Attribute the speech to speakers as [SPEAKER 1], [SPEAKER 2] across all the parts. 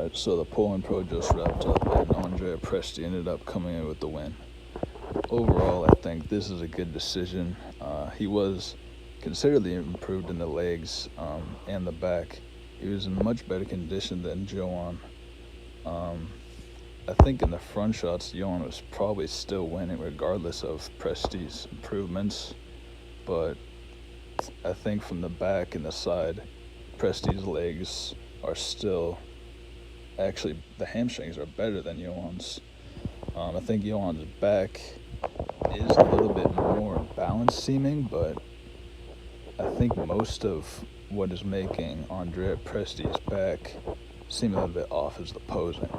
[SPEAKER 1] Alright, so the Poland Pro just wrapped up, and Andrea Presti ended up coming in with the win. Overall, I think this is a good decision. He was considerably improved in the legs and the back. He was in much better condition than Joan. I think in the front shots, Joan was probably still winning regardless of Presti's improvements. But I think from the back and the side, Presti's legs are still... Actually, the hamstrings are better than Johan's. I think Johan's back is a little bit more balanced seeming, but I think most of what is making Andrea Presti's back seem a little bit off is the posing.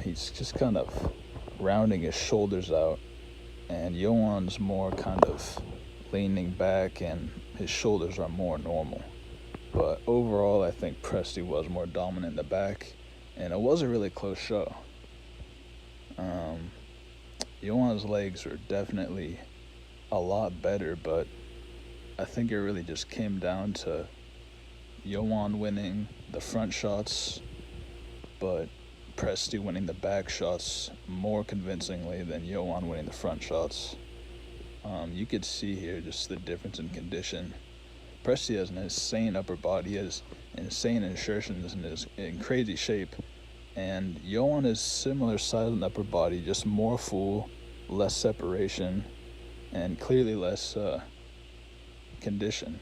[SPEAKER 1] He's just kind of rounding his shoulders out, and Johan's more kind of leaning back, and his shoulders are more normal. But overall, I think Presti was more dominant in the back, and it was a really close show. Johan's legs were definitely a lot better, but I think it really just came down to Johan winning the front shots, but Presti winning the back shots more convincingly than Johan winning the front shots. You could see here just the difference in condition. Presti has an insane upper body, he has insane insertions and is in crazy shape. And Johan is similar size in the upper body, just more full, less separation, and clearly less condition.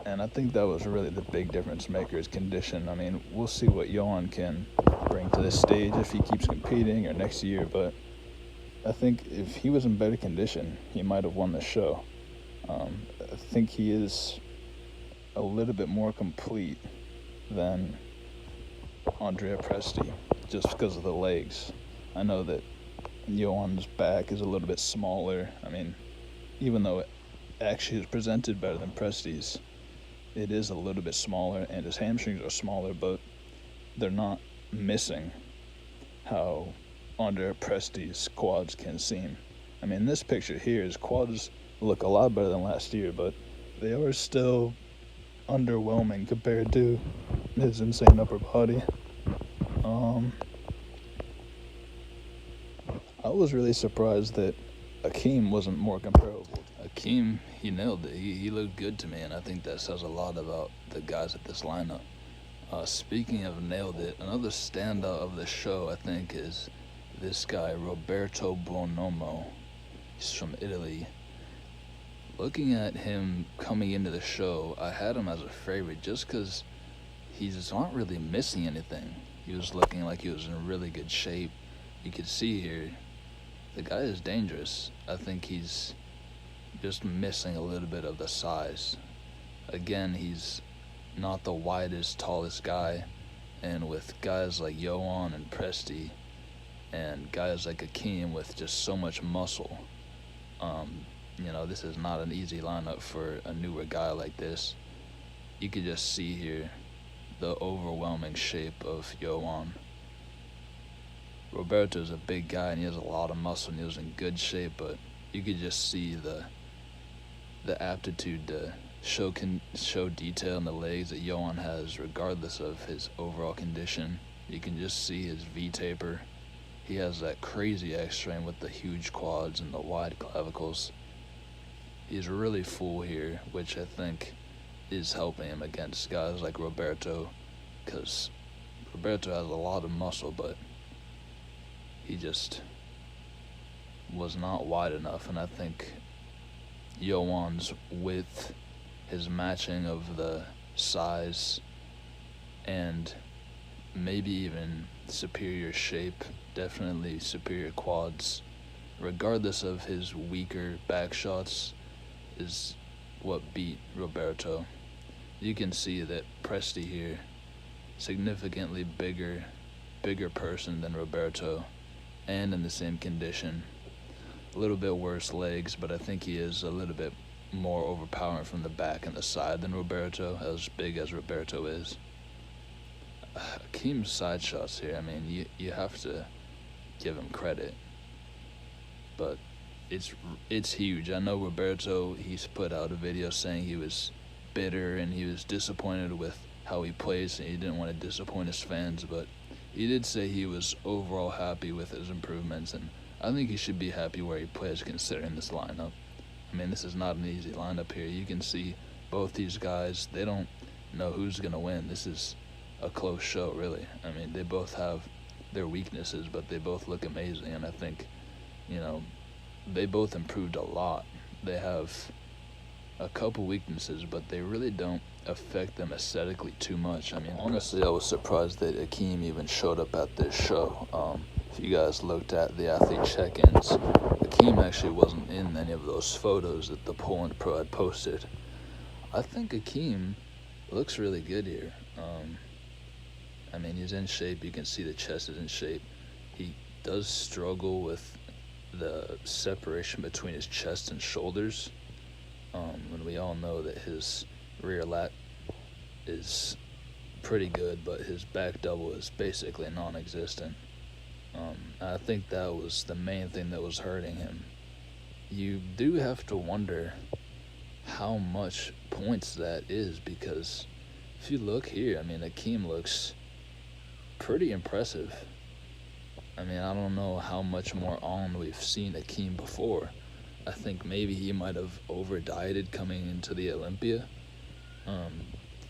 [SPEAKER 1] And I think that was really the big difference maker is condition. I mean, we'll see what Johan can bring to this stage if he keeps competing or next year, but I think if he was in better condition, he might have won the show. I think he is a little bit more complete than Andrea Presti, just because of the legs. I know that Johan's back is a little bit smaller. I mean, even though it actually is presented better than Presti's, it is a little bit smaller, and his hamstrings are smaller, but they're not missing how Andrea Presti's quads can seem. I mean, in this picture here, his quads look a lot better than last year, but they are still underwhelming compared to his insane upper body. I was really surprised that AKIM wasn't more comparable. AKIM, he nailed it. He looked good to me, and I think that says a lot about the guys at this lineup. Speaking of nailed it, another standout of the show, I think, is this guy, Roberto Bonomo. He's from Italy. Looking at him coming into the show, I had him as a favorite just because he's not really missing anything. He was looking like he was in really good shape. You could see here, the guy is dangerous. I think he's just missing a little bit of the size. Again, he's not the widest, tallest guy, and with guys like Johan and Presti, and guys like AKIM with just so much muscle, this is not an easy lineup for a newer guy like this. You could just see here the overwhelming shape of Johan. Roberto's a big guy and he has a lot of muscle and he was in good shape, but you could just see the aptitude to show detail in the legs that Johan has regardless of his overall condition. You can just see his V-taper. He has that crazy X-frame with the huge quads and the wide clavicles. He's really full here, which I think is helping him against guys like Roberto, because Roberto has a lot of muscle, but he just was not wide enough. And I think Johan's width, his matching of the size, and maybe even superior shape, definitely superior quads, regardless of his weaker back shots, is what beat Roberto. You can see that Presti here, significantly bigger person than Roberto, and in the same condition. A little bit worse legs, but I think he is a little bit more overpowering from the back and the side than Roberto, as big as Roberto is. AKIM's side shots here, I mean, you have to give him credit, but it's huge. I know Roberto, he's put out a video saying he was bitter and he was disappointed with how he plays, and he didn't want to disappoint his fans, but he did say he was overall happy with his improvements, and I think he should be happy where he plays considering this lineup. I mean, this is not an easy lineup here. You can see both these guys, they don't know who's going to win. This is a close show, really. I mean, they both have their weaknesses, but they both look amazing, and I think, they both improved a lot. They have a couple weaknesses, but they really don't affect them aesthetically too much. I mean, honestly, I was surprised that AKIM even showed up at this show. If you guys looked at the athlete check-ins, AKIM actually wasn't in any of those photos that the Poland Pro had posted. I think AKIM looks really good here. I mean, he's in shape. You can see the chest is in shape. He does struggle with the separation between his chest and shoulders. And we all know that his rear lat is pretty good, but his back double is basically non-existent. I think that was the main thing that was hurting him. You do have to wonder how much points that is, because if you look here, I mean, AKIM looks pretty impressive. I mean, I don't know how much more on we've seen AKIM before. I think maybe he might have over-dieted coming into the Olympia.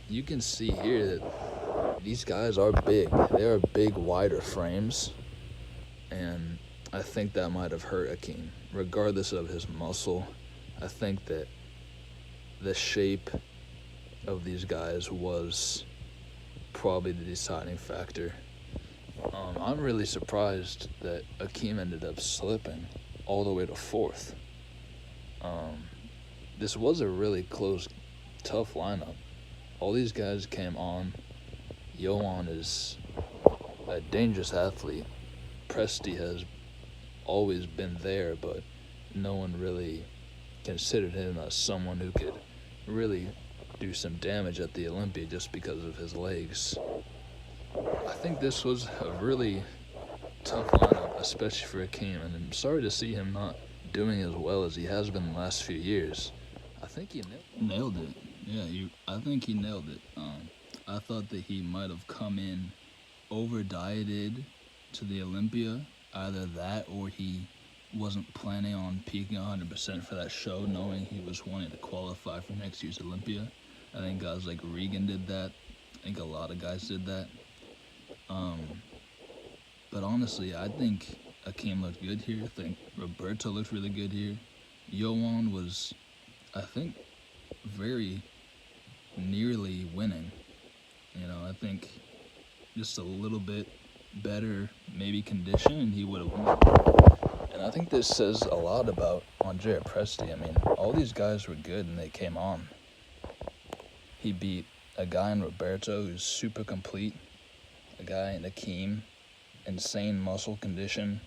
[SPEAKER 1] You can see here that these guys are big. They are big, wider frames. And I think that might have hurt AKIM. Regardless of his muscle, I think that the shape of these guys was probably the deciding factor. I'm really surprised that AKIM ended up slipping all the way to 4th. This was a really close, tough lineup. All these guys came on. Johan is a dangerous athlete. Presti has always been there, but no one really considered him as someone who could really do some damage at the Olympia just because of his legs. I think this was a really tough lineup, especially for AKIM, and I'm sorry to see him not doing as well as he has been the last few years. I think he nailed it. Yeah, I think he nailed it. I thought that he might have come in over-dieted to the Olympia. Either that or he wasn't planning on peaking 100% for that show, knowing he was wanting to qualify for next year's Olympia. I think guys like Regan did that. I think a lot of guys did that. But honestly, I think AKIM looked good here. I think Roberto looked really good here. Johan was, I think, very nearly winning. I think just a little bit better, maybe condition, and he would have won. And I think this says a lot about Andrea Presti. I mean, all these guys were good and they came on. He beat a guy in Roberto who's super complete, a guy in AKIM, insane muscle condition,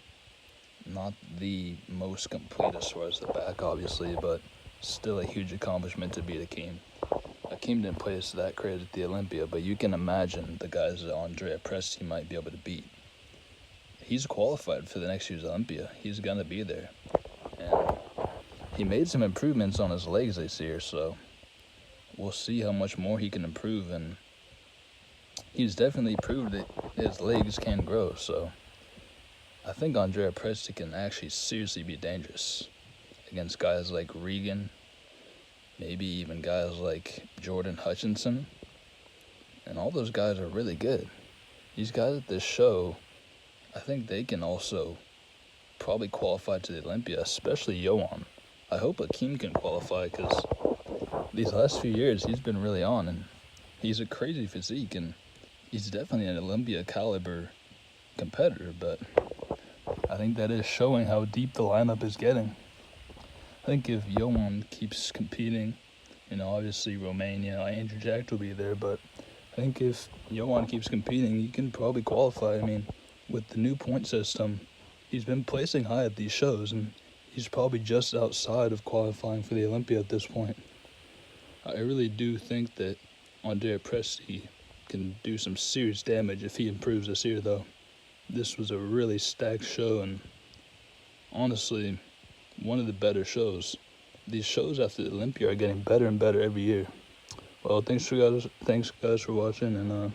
[SPEAKER 1] not the most complete as far as the back, obviously, but still a huge accomplishment to beat AKIM. AKIM didn't place that great at the Olympia, but you can imagine the guys that Andrea Presti might be able to beat. He's qualified for the next year's Olympia. He's going to be there. And he made some improvements on his legs this year, so we'll see how much more he can improve. And he's definitely proved that his legs can grow, so I think Andrea Presti can actually seriously be dangerous against guys like Regan, maybe even guys like Jordan Hutchinson, and all those guys are really good. These guys at this show, I think they can also probably qualify to the Olympia, especially Johan. I hope AKIM can qualify, because these last few years he's been really on, and he's a crazy physique, and he's definitely an Olympia caliber competitor, but I think that is showing how deep the lineup is getting. I think if Johan keeps competing, obviously Romania, Andrew Jack will be there, but I think if Johan keeps competing, he can probably qualify. I mean, with the new point system, he's been placing high at these shows, and he's probably just outside of qualifying for the Olympia at this point. I really do think that Andrea Presti can do some serious damage if he improves this year, though. This was a really stacked show, and honestly, one of the better shows. These shows after the Olympia are getting better and better every year. Well, thanks guys for watching, and